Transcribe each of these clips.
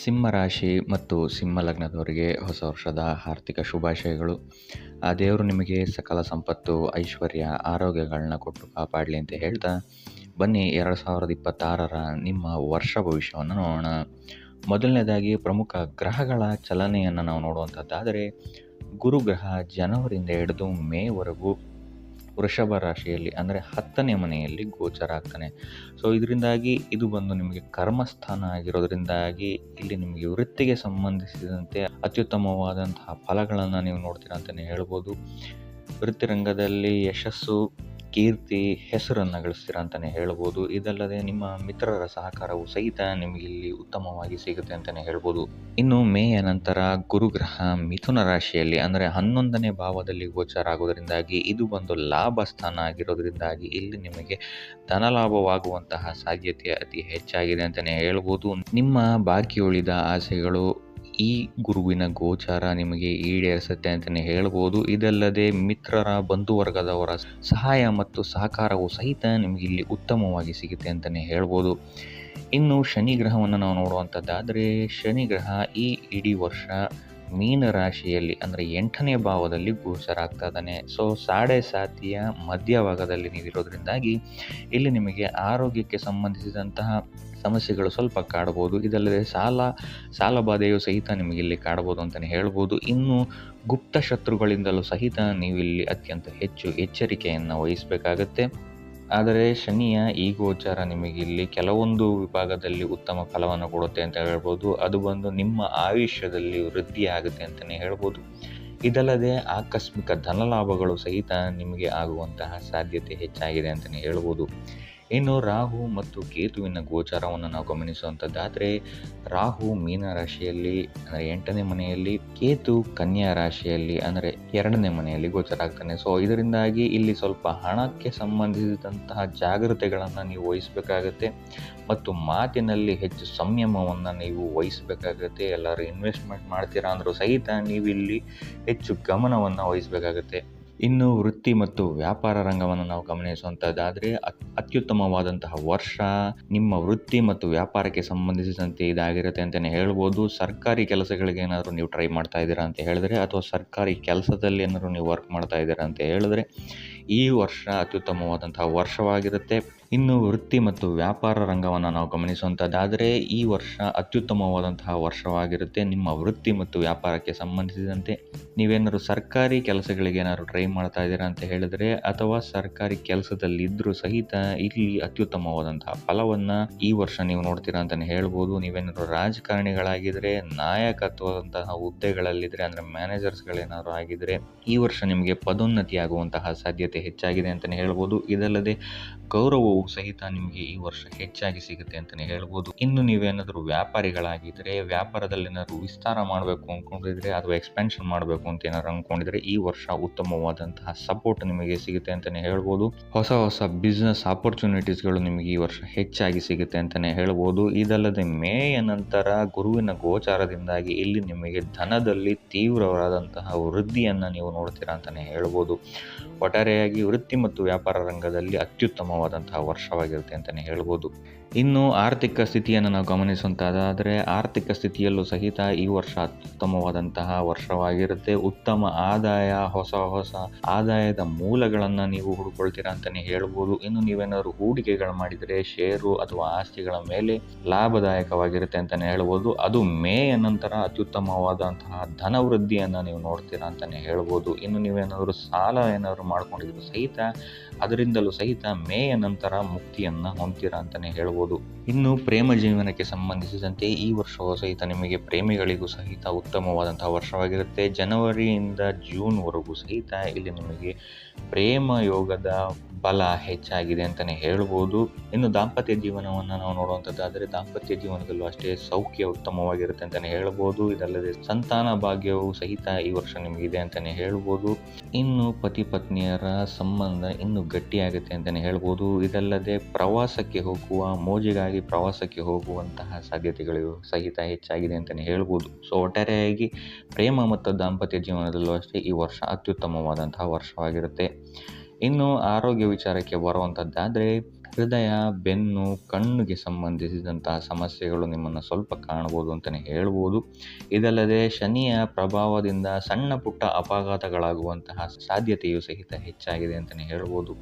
ಸಿಂಹ ರಾಶಿ ಮತ್ತು ಸಿಂಹ ಲಗ್ನದವರಿಗೆ ಹೊಸ ವರ್ಷದ ಆರ್ಥಿಕ ಶುಭಾಶಯಗಳು. ಆ ದೇವರು ನಿಮಗೆ ಸಕಲ ಸಂಪತ್ತು, ಐಶ್ವರ್ಯ, ಆರೋಗ್ಯಗಳನ್ನ ಕೊಟ್ಟು ಕಾಪಾಡಲಿ ಅಂತ ಹೇಳ್ತಾ, ಬನ್ನಿ 2026ರ ನಿಮ್ಮ ವರ್ಷ ಭವಿಷ್ಯವನ್ನು ನೋಡೋಣ. ಮೊದಲನೇದಾಗಿ ಪ್ರಮುಖ ಗ್ರಹಗಳ ಚಲನೆಯನ್ನು ನಾವು ನೋಡುವಂಥದ್ದಾದರೆ, ಗುರುಗ್ರಹ ಜನವರಿಯಿಂದ ಹಿಡಿದು ಮೇವರೆಗೂ ವೃಷಭ ರಾಶಿಯಲ್ಲಿ ಅಂದರೆ 10ನೇ ಮನೆಯಲ್ಲಿ ಗೋಚರ ಆಗ್ತಾನೆ. ಸೊ ಇದರಿಂದಾಗಿ ಇದು ಬಂದು ನಿಮಗೆ ಕರ್ಮಸ್ಥಾನ ಆಗಿರೋದ್ರಿಂದಾಗಿ ಇಲ್ಲಿ ನಿಮಗೆ ವೃತ್ತಿಗೆ ಸಂಬಂಧಿಸಿದಂತೆ ಅತ್ಯುತ್ತಮವಾದಂತಹ ಫಲಗಳನ್ನು ನೀವು ನೋಡ್ತೀರಾ ಅಂತಲೇ ಹೇಳ್ಬೋದು. ವೃತ್ತಿರಂಗದಲ್ಲಿ ಯಶಸ್ಸು, ಕೀರ್ತಿ, ಹೆಸರನ್ನು ಗಳಿಸ್ತೀರಾ ಅಂತಲೇ ಹೇಳ್ಬೋದು. ಇದಲ್ಲದೆ ನಿಮ್ಮ ಮಿತ್ರರ ಸಹಕಾರವು ಸಹಿತ ನಿಮಗೆ ಇಲ್ಲಿ ಉತ್ತಮವಾಗಿ ಸಿಗುತ್ತೆ ಅಂತಲೇ ಹೇಳ್ಬೋದು. ಇನ್ನು ಮೇಯ ನಂತರ ಗುರುಗ್ರಹ ಮಿಥುನ ರಾಶಿಯಲ್ಲಿ ಅಂದರೆ 11ನೇ ಭಾವದಲ್ಲಿ ಗೋಚರ ಆಗೋದ್ರಿಂದಾಗಿ ಇದು ಬಂದು ಲಾಭ ಸ್ಥಾನ ಆಗಿರೋದ್ರಿಂದಾಗಿ ಇಲ್ಲಿ ನಿಮಗೆ ಧನಲಾಭವಾಗುವಂತಹ ಸಾಧ್ಯತೆ ಅತಿ ಹೆಚ್ಚಾಗಿದೆ ಅಂತಲೇ ಹೇಳ್ಬೋದು. ನಿಮ್ಮ ಬಾಕಿ ಉಳಿದ ಆಸೆಗಳು ಈ ಗುರುವಿನ ಗೋಚಾರ ನಿಮಗೆ ಈಡೇರಿಸುತ್ತೆ ಅಂತಲೇ ಹೇಳ್ಬೋದು. ಇದಲ್ಲದೆ ಮಿತ್ರರ, ಬಂಧುವರ್ಗದವರ ಸಹಾಯ ಮತ್ತು ಸಹಕಾರವು ಸಹಿತ ನಿಮಗೆ ಇಲ್ಲಿ ಉತ್ತಮವಾಗಿ ಸಿಗುತ್ತೆ ಅಂತಲೇ ಹೇಳ್ಬೋದು. ಇನ್ನು ಶನಿ ಗ್ರಹವನ್ನು ನಾವು ನೋಡುವಂಥದ್ದಾದರೆ, ಶನಿ ಗ್ರಹ ಈ ಇಡೀ ವರ್ಷ ಮೀನ ರಾಶಿಯಲ್ಲಿ ಅಂದರೆ 8ನೇ ಭಾವದಲ್ಲಿ ಗೋಚರ ಆಗ್ತಾ ಇದ್ದಾನೆ. ಸೊ ಸಾಡೆ ಸಾತಿಯ ಮಧ್ಯಭಾಗದಲ್ಲಿ ನೀವಿರೋದ್ರಿಂದಾಗಿ ಇಲ್ಲಿ ನಿಮಗೆ ಆರೋಗ್ಯಕ್ಕೆ ಸಂಬಂಧಿಸಿದಂತಹ ಸಮಸ್ಯೆಗಳು ಸ್ವಲ್ಪ ಕಾಡ್ಬೋದು. ಇದಲ್ಲದೆ ಸಾಲ ಬಾಧೆಯು ಸಹಿತ ನಿಮಗೆ ಇಲ್ಲಿ ಕಾಡ್ಬೋದು ಅಂತಲೇ ಹೇಳ್ಬೋದು. ಇನ್ನು ಗುಪ್ತ ಶತ್ರುಗಳಿಂದಲೂ ಸಹಿತ ನೀವು ಇಲ್ಲಿ ಅತ್ಯಂತ ಹೆಚ್ಚು ಎಚ್ಚರಿಕೆಯನ್ನು ವಹಿಸಬೇಕಾಗತ್ತೆ. ಆದರೆ ಶನಿಯ ಈ ಗೋಚಾರ ನಿಮಗೆ ಇಲ್ಲಿ ಕೆಲವೊಂದು ವಿಭಾಗದಲ್ಲಿ ಉತ್ತಮ ಫಲವನ್ನು ಕೊಡುತ್ತೆ ಅಂತ ಹೇಳ್ಬೋದು. ಅದು ಬಂದು ನಿಮ್ಮ ಆಯುಷ್ಯದಲ್ಲಿ ವೃದ್ಧಿ ಆಗುತ್ತೆ ಅಂತಲೇ ಹೇಳ್ಬೋದು. ಇದಲ್ಲದೆ ಆಕಸ್ಮಿಕ ಧನಲಾಭಗಳು ಸಹಿತ ನಿಮಗೆ ಆಗುವಂತಹ ಸಾಧ್ಯತೆ ಹೆಚ್ಚಾಗಿದೆ ಅಂತಲೇ ಹೇಳ್ಬೋದು. ಇನ್ನು ರಾಹು ಮತ್ತು ಕೇತುವಿನ ಗೋಚಾರವನ್ನು ನಾವು ಗಮನಿಸುವಂಥದ್ದಾದರೆ, ರಾಹು ಮೀನ ರಾಶಿಯಲ್ಲಿ ಅಂದರೆ 8ನೇ ಮನೆಯಲ್ಲಿ, ಕೇತು ಕನ್ಯಾ ರಾಶಿಯಲ್ಲಿ ಅಂದರೆ 2ನೇ ಮನೆಯಲ್ಲಿ ಗೋಚರ ಆಗ್ತಾನೆ. ಸೊ ಇದರಿಂದಾಗಿ ಇಲ್ಲಿ ಸ್ವಲ್ಪ ಹಣಕ್ಕೆ ಸಂಬಂಧಿಸಿದಂತಹ ಜಾಗ್ರತೆಗಳನ್ನು ನೀವು ವಹಿಸಬೇಕಾಗತ್ತೆ ಮತ್ತು ಮಾತಿನಲ್ಲಿ ಹೆಚ್ಚು ಸಂಯಮವನ್ನು ನೀವು ವಹಿಸಬೇಕಾಗತ್ತೆ. ಎಲ್ಲರೂ ಇನ್ವೆಸ್ಟ್ಮೆಂಟ್ ಮಾಡ್ತೀರಾ ಅಂದರೂ ಸಹಿತ ನೀವು ಇಲ್ಲಿ ಹೆಚ್ಚು ಗಮನವನ್ನು ವಹಿಸಬೇಕಾಗತ್ತೆ. ಇನ್ನು ವೃತ್ತಿ ಮತ್ತು ವ್ಯಾಪಾರ ರಂಗವನ್ನು ನಾವು ಗಮನಿಸುವಂಥದ್ದಾದರೆ, ಅತ್ಯುತ್ತಮವಾದಂತಹ ವರ್ಷ ನಿಮ್ಮ ವೃತ್ತಿ ಮತ್ತು ವ್ಯಾಪಾರಕ್ಕೆ ಸಂಬಂಧಿಸಿದಂತೆ ಇದಾಗಿರುತ್ತೆ ಅಂತಲೇ ಹೇಳ್ಬೋದು. ಸರ್ಕಾರಿ ಕೆಲಸಗಳಿಗೆ ಏನಾದರೂ ನೀವು ಟ್ರೈ ಮಾಡ್ತಾ ಇದ್ದೀರಾ ಅಂತ ಹೇಳಿದ್ರೆ, ಅಥವಾ ಸರ್ಕಾರಿ ಕೆಲಸದಲ್ಲಿ ಏನಾದರೂ ನೀವು ವರ್ಕ್ ಮಾಡ್ತಾ ಇದ್ದೀರಾ ಅಂತ ಹೇಳಿದ್ರೆ ಈ ವರ್ಷ ಅತ್ಯುತ್ತಮವಾದಂತಹ ವರ್ಷವಾಗಿರುತ್ತೆ. ಇನ್ನು ವೃತ್ತಿ ಮತ್ತು ವ್ಯಾಪಾರ ರಂಗವನ್ನು ನಾವು ಗಮನಿಸುವಂಥದ್ದಾದರೆ, ಈ ವರ್ಷ ಅತ್ಯುತ್ತಮವಾದಂತಹ ವರ್ಷವಾಗಿರುತ್ತೆ. ನಿಮ್ಮ ವೃತ್ತಿ ಮತ್ತು ವ್ಯಾಪಾರಕ್ಕೆ ಸಂಬಂಧಿಸಿದಂತೆ ನೀವೇನಾದ್ರು ಸರ್ಕಾರಿ ಕೆಲಸಗಳಿಗೆ ಏನಾದ್ರು ಟ್ರೈ ಮಾಡ್ತಾ ಇದ್ದೀರಾ ಅಂತ ಹೇಳಿದ್ರೆ, ಅಥವಾ ಸರ್ಕಾರಿ ಕೆಲಸದಲ್ಲಿದ್ದರೂ ಸಹಿತ ಇಲ್ಲಿ ಅತ್ಯುತ್ತಮವಾದಂತಹ ಫಲವನ್ನು ಈ ವರ್ಷ ನೀವು ನೋಡ್ತೀರಾ ಅಂತಲೇ ಹೇಳ್ಬೋದು. ನೀವೇನಾದ್ರು ರಾಜಕಾರಣಿಗಳಾಗಿದ್ದರೆ, ನಾಯಕತ್ವದಂತಹ ಹುದ್ದೆಗಳಲ್ಲಿದ್ದರೆ ಅಂದರೆ ಮ್ಯಾನೇಜರ್ಸ್ಗಳೇನಾದ್ರು ಆಗಿದ್ದರೆ ಈ ವರ್ಷ ನಿಮಗೆ ಪದೋನ್ನತಿ ಆಗುವಂತಹ ಸಾಧ್ಯತೆ ಹೆಚ್ಚಾಗಿದೆ ಅಂತಲೇ ಹೇಳ್ಬೋದು. ಇದಲ್ಲದೆ ಗೌರವವು ಸಹಿತ ನಿಮಗೆ ಈ ವರ್ಷ ಹೆಚ್ಚಾಗಿ ಸಿಗುತ್ತೆ ಅಂತಲೇ ಹೇಳ್ಬೋದು. ಇನ್ನು ನೀವೇನಾದರೂ ವ್ಯಾಪಾರಿಗಳಾಗಿದ್ದರೆ, ವ್ಯಾಪಾರದಲ್ಲಿ ಏನಾದರೂ ವಿಸ್ತಾರ ಮಾಡಬೇಕು ಅಂದ್ಕೊಂಡಿದ್ರೆ ಅಥವಾ ಎಕ್ಸ್ಪೆನ್ಷನ್ ಮಾಡಬೇಕು ಅಂತ ಏನಾದ್ರು ಅಂದ್ಕೊಂಡಿದ್ರೆ ಈ ವರ್ಷ ಉತ್ತಮವಾದಂತಹ ಸಪೋರ್ಟ್ ನಿಮಗೆ ಸಿಗುತ್ತೆ ಅಂತಲೇ ಹೇಳ್ಬೋದು. ಹೊಸ ಬಿಸ್ನೆಸ್ ಆಪರ್ಚುನಿಟೀಸ್ಗಳು ನಿಮಗೆ ಈ ವರ್ಷ ಹೆಚ್ಚಾಗಿ ಸಿಗುತ್ತೆ ಅಂತಲೇ ಹೇಳ್ಬೋದು. ಇದಲ್ಲದೆ ಮೇಯ ನಂತರ ಗುರುವಿನ ಗೋಚಾರದಿಂದಾಗಿ ಇಲ್ಲಿ ನಿಮಗೆ ಧನದಲ್ಲಿ ತೀವ್ರವಾದಂತಹ ವೃದ್ಧಿಯನ್ನು ನೀವು ನೋಡ್ತೀರಾ ಅಂತಲೇ ಹೇಳ್ಬೋದು. ಒಟ್ಟಾರೆಯಾಗಿ ವೃತ್ತಿ ಮತ್ತು ವ್ಯಾಪಾರ ರಂಗದಲ್ಲಿ ಅತ್ಯುತ್ತಮವಾದಂತಹ ವರ್ಷವಾಗಿರುತ್ತೆ ಅಂತಲೇ ಹೇಳ್ಬೋದು. ಇನ್ನು ಆರ್ಥಿಕ ಸ್ಥಿತಿಯನ್ನು ನಾವು ಗಮನಿಸುವಂತಾದರೆ, ಆರ್ಥಿಕ ಸ್ಥಿತಿಯಲ್ಲೂ ಸಹಿತ ಈ ವರ್ಷ ಅತ್ಯುತ್ತಮವಾದಂತಹ ವರ್ಷವಾಗಿರುತ್ತೆ. ಉತ್ತಮ ಆದಾಯ, ಹೊಸ ಆದಾಯದ ಮೂಲಗಳನ್ನು ನೀವು ಹುಡುಕೊಳ್ತೀರಾ ಅಂತಲೇ ಹೇಳ್ಬೋದು. ಇನ್ನು ನೀವೇನಾದರೂ ಹೂಡಿಕೆಗಳು ಮಾಡಿದರೆ ಷೇರು ಅಥವಾ ಆಸ್ತಿಗಳ ಮೇಲೆ ಲಾಭದಾಯಕವಾಗಿರುತ್ತೆ ಅಂತಲೇ ಹೇಳ್ಬೋದು. ಅದು ಮೇಯ ನಂತರ ಅತ್ಯುತ್ತಮವಾದಂತಹ ಧನವೃದ್ಧಿಯನ್ನು ನೀವು ನೋಡ್ತೀರಾ ಅಂತಲೇ ಹೇಳ್ಬೋದು. ಇನ್ನು ನೀವೇನಾದರೂ ಸಾಲ ಏನಾದರೂ ಮಾಡ್ಕೊಂಡಿದ್ರು ಸಹಿತ ಅದರಿಂದಲೂ ಸಹಿತ ಮೇಯ ನಂತರ ಮುಕ್ತಿಯನ್ನು ಹೊಂದ್ತೀರಾ ಅಂತಲೇ ಹೇಳ್ಬೋದು. ಇನ್ನು ಪ್ರೇಮ ಜೀವನಕ್ಕೆ ಸಂಬಂಧಿಸಿದಂತೆ ಈ ವರ್ಷವೂ ಸಹಿತ ನಿಮಗೆ ಪ್ರೇಮಿಗಳಿಗೂ ಸಹಿತ ಉತ್ತಮವಾದಂತಹ ವರ್ಷವಾಗಿರುತ್ತೆ. ಜನವರಿಯಿಂದ ಜೂನ್ವರೆಗೂ ಸಹಿತ ಇಲ್ಲಿ ನಿಮಗೆ ಪ್ರೇಮ ಯೋಗದ ಬಲ ಹೆಚ್ಚಾಗಿದೆ ಅಂತಲೇ ಹೇಳ್ಬೋದು. ಇನ್ನು ದಾಂಪತ್ಯ ಜೀವನವನ್ನು ನಾವು ನೋಡುವಂಥದ್ದಾದರೆ, ದಾಂಪತ್ಯ ಜೀವನದಲ್ಲೂ ಅಷ್ಟೇ ಸೌಖ್ಯ ಉತ್ತಮವಾಗಿರುತ್ತೆ ಅಂತಲೇ ಹೇಳ್ಬೋದು. ಇದಲ್ಲದೆ ಸಂತಾನ ಭಾಗ್ಯವು ಸಹಿತ ಈ ವರ್ಷ ನಿಮಗಿದೆ ಅಂತಲೇ ಹೇಳ್ಬೋದು. ಇನ್ನು ಪತಿ ಪತ್ನಿಯರ ಸಂಬಂಧ ಇನ್ನೂ ಗಟ್ಟಿಯಾಗುತ್ತೆ ಅಂತಲೇ ಹೇಳ್ಬೋದು. ಇದಲ್ಲದೆ ಪ್ರವಾಸಕ್ಕೆ ಹೋಗುವ, ಮೋಜಿಗಾಗಿ ಪ್ರವಾಸಕ್ಕೆ ಹೋಗುವಂತಹ ಸಾಧ್ಯತೆಗಳು ಸಹಿತ ಹೆಚ್ಚಾಗಿದೆ ಅಂತಲೇ ಹೇಳ್ಬೋದು. ಸೊ ಒಟ್ಟಾರೆಯಾಗಿ ಪ್ರೇಮ ಮತ್ತು ದಾಂಪತ್ಯ ಜೀವನದಲ್ಲೂ ಅಷ್ಟೇ ಈ ವರ್ಷ ಅತ್ಯುತ್ತಮವಾದಂತಹ ವರ್ಷವಾಗಿರುತ್ತೆ. ಇನ್ನು ಆರೋಗ್ಯ ವಿಚಾರಕ್ಕೆ ಬರುವಂಥದ್ದಾದರೆ, ಹೃದಯ, ಬೆನ್ನು, ಕಣ್ಣಿಗೆ ಸಂಬಂಧಿಸಿದಂತಹ ಸಮಸ್ಯೆಗಳು ನಿಮ್ಮನ್ನು ಸ್ವಲ್ಪ ಕಾಣ್ಬೋದು ಅಂತಲೇ ಹೇಳ್ಬೋದು. ಇದಲ್ಲದೆ ಶನಿಯ ಪ್ರಭಾವದಿಂದ ಸಣ್ಣ ಪುಟ್ಟ ಅಪಘಾತಗಳಾಗುವಂತಹ ಸಾಧ್ಯತೆಯು ಸಹಿತ ಹೆಚ್ಚಾಗಿದೆ ಅಂತಲೇ ಹೇಳ್ಬೋದು.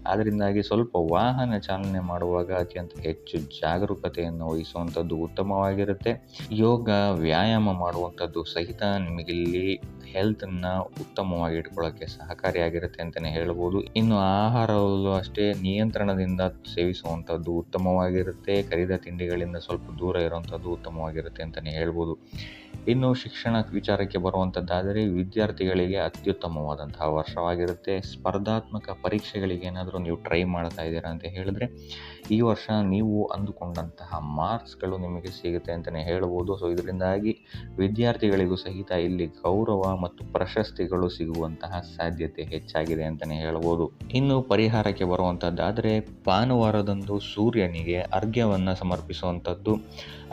ಅದರಿಂದಾಗಿ ಸ್ವಲ್ಪ ವಾಹನ ಚಾಲನೆ ಮಾಡುವಾಗ ಅತ್ಯಂತ ಹೆಚ್ಚು ಜಾಗರೂಕತೆಯನ್ನು ವಹಿಸುವಂಥದ್ದು ಉತ್ತಮವಾಗಿರುತ್ತೆ. ಯೋಗ, ವ್ಯಾಯಾಮ ಮಾಡುವಂಥದ್ದು ಸಹಿತ ನಿಮಗಿಲ್ಲಿ ಹೆಲ್ತನ್ನು ಉತ್ತಮವಾಗಿ ಇಟ್ಕೊಳ್ಳೋಕ್ಕೆ ಸಹಕಾರಿಯಾಗಿರುತ್ತೆ ಅಂತಲೇ ಹೇಳ್ಬೋದು. ಇನ್ನು ಆಹಾರದಲ್ಲೂ ಅಷ್ಟೇ ನಿಯಂತ್ರಣದಿಂದ ಸೇವಿಸುವಂಥದ್ದು ಉತ್ತಮವಾಗಿರುತ್ತೆ. ಕರಿದ ತಿಂಡಿಗಳಿಂದ ಸ್ವಲ್ಪ ದೂರ ಇರುವಂಥದ್ದು ಉತ್ತಮವಾಗಿರುತ್ತೆ ಅಂತಲೇ ಹೇಳ್ಬೋದು. ಇನ್ನು ಶಿಕ್ಷಣ ವಿಚಾರಕ್ಕೆ ಬರುವಂಥದ್ದಾದರೆ ವಿದ್ಯಾರ್ಥಿಗಳಿಗೆ ಅತ್ಯುತ್ತಮವಾದಂತಹ ವರ್ಷವಾಗಿರುತ್ತೆ. ಸ್ಪರ್ಧಾತ್ಮಕ ಪರೀಕ್ಷೆಗಳಿಗೆ ಏನಾದರೂ ನೀವು ಟ್ರೈ ಮಾಡ್ತಾ ಇದ್ದೀರಾ ಅಂತ ಹೇಳಿದ್ರೆ ಈ ವರ್ಷ ನೀವು ಅಂದುಕೊಂಡಂತಹ ಮಾರ್ಕ್ಸ್ಗಳು ನಿಮಗೆ ಸಿಗುತ್ತೆ ಅಂತಲೇ ಹೇಳ್ಬೋದು. ಸೊ ಇದರಿಂದಾಗಿ ವಿದ್ಯಾರ್ಥಿಗಳಿಗೂ ಸಹಿತ ಇಲ್ಲಿ ಗೌರವ ಮತ್ತು ಪ್ರಶಸ್ತಿಗಳು ಸಿಗುವಂತಹ ಸಾಧ್ಯತೆ ಹೆಚ್ಚಾಗಿದೆ ಅಂತಲೇ ಹೇಳ್ಬೋದು. ಇನ್ನು ಪರಿಹಾರಕ್ಕೆ ಬರುವಂಥದ್ದಾದರೆ ಭಾನುವಾರದಂದು ಸೂರ್ಯನಿಗೆ ಅರ್ಘ್ಯವನ್ನು ಸಮರ್ಪಿಸುವಂಥದ್ದು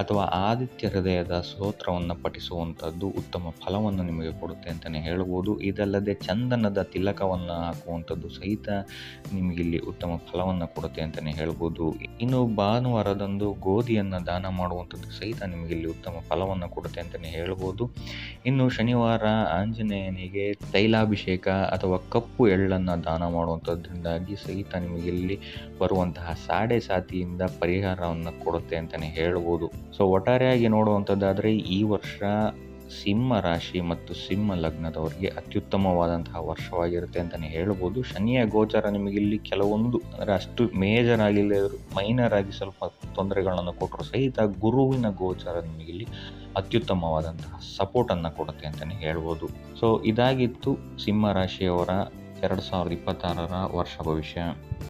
ಅಥವಾ ಆದಿತ್ಯ ಹೃದಯದ ಸ್ತೋತ್ರವನ್ನು ಪಠಿಸುವಂಥದ್ದು ಉತ್ತಮ ಫಲವನ್ನು ನಿಮಗೆ ಕೊಡುತ್ತೆ ಅಂತಲೇ ಹೇಳ್ಬೋದು. ಇದಲ್ಲದೆ ಚಂದನದ ತಿಲಕವನ್ನು ಹಾಕುವಂಥದ್ದು ಸಹಿತ ನಿಮಗಿಲ್ಲಿ ಉತ್ತಮ ಫಲವನ್ನು ಕೊಡುತ್ತೆ ಅಂತಲೇ ಹೇಳ್ಬೋದು. ಇನ್ನು ಭಾನುವಾರದಂದು ಗೋಧಿಯನ್ನು ದಾನ ಮಾಡುವಂಥದ್ದು ಸಹಿತ ನಿಮಗಿಲ್ಲಿ ಉತ್ತಮ ಫಲವನ್ನು ಕೊಡುತ್ತೆ ಅಂತಲೇ ಹೇಳ್ಬೋದು. ಇನ್ನು ಶನಿವಾರ ಆಂಜನೇಯನಿಗೆ ತೈಲಾಭಿಷೇಕ ಅಥವಾ ಕಪ್ಪು ಎಳ್ಳನ್ನು ದಾನ ಮಾಡುವಂಥದ್ರಿಂದಾಗಿ ಸಹಿತ ನಿಮಗಿಲ್ಲಿ ಬರುವಂತಹ ಸಾಡೆ ಸಾತಿಯಿಂದ ಪರಿಹಾರವನ್ನು ಕೊಡುತ್ತೆ ಅಂತಲೇ ಹೇಳ್ಬೋದು. ಸೊ ಒಟ್ಟಾರೆಯಾಗಿ ನೋಡುವಂಥದ್ದಾದರೆ ಈ ವರ್ಷ ಸಿಂಹ ರಾಶಿ ಮತ್ತು ಸಿಂಹ ಲಗ್ನದವರಿಗೆ ಅತ್ಯುತ್ತಮವಾದಂತಹ ವರ್ಷವಾಗಿರುತ್ತೆ ಅಂತಲೇ ಹೇಳ್ಬೋದು. ಶನಿಯ ಗೋಚರ ನಿಮಗಿಲ್ಲಿ ಕೆಲವೊಂದು ಅಂದರೆ ಅಷ್ಟು ಮೇಜರ್ ಆಗಿಲ್ಲದರೂ ಮೈನರ್ ಆಗಿ ಸ್ವಲ್ಪ ತೊಂದರೆಗಳನ್ನು ಕೊಟ್ಟರು ಸಹಿತ ಗುರುವಿನ ಗೋಚರ ನಿಮಗಿಲ್ಲಿ ಅತ್ಯುತ್ತಮವಾದಂತಹ ಸಪೋರ್ಟನ್ನು ಕೊಡುತ್ತೆ ಅಂತಲೇ ಹೇಳ್ಬೋದು. ಸೊ ಇದಾಗಿತ್ತು ಸಿಂಹ ರಾಶಿಯವರ 2026 ವರ್ಷ ಭವಿಷ್ಯ.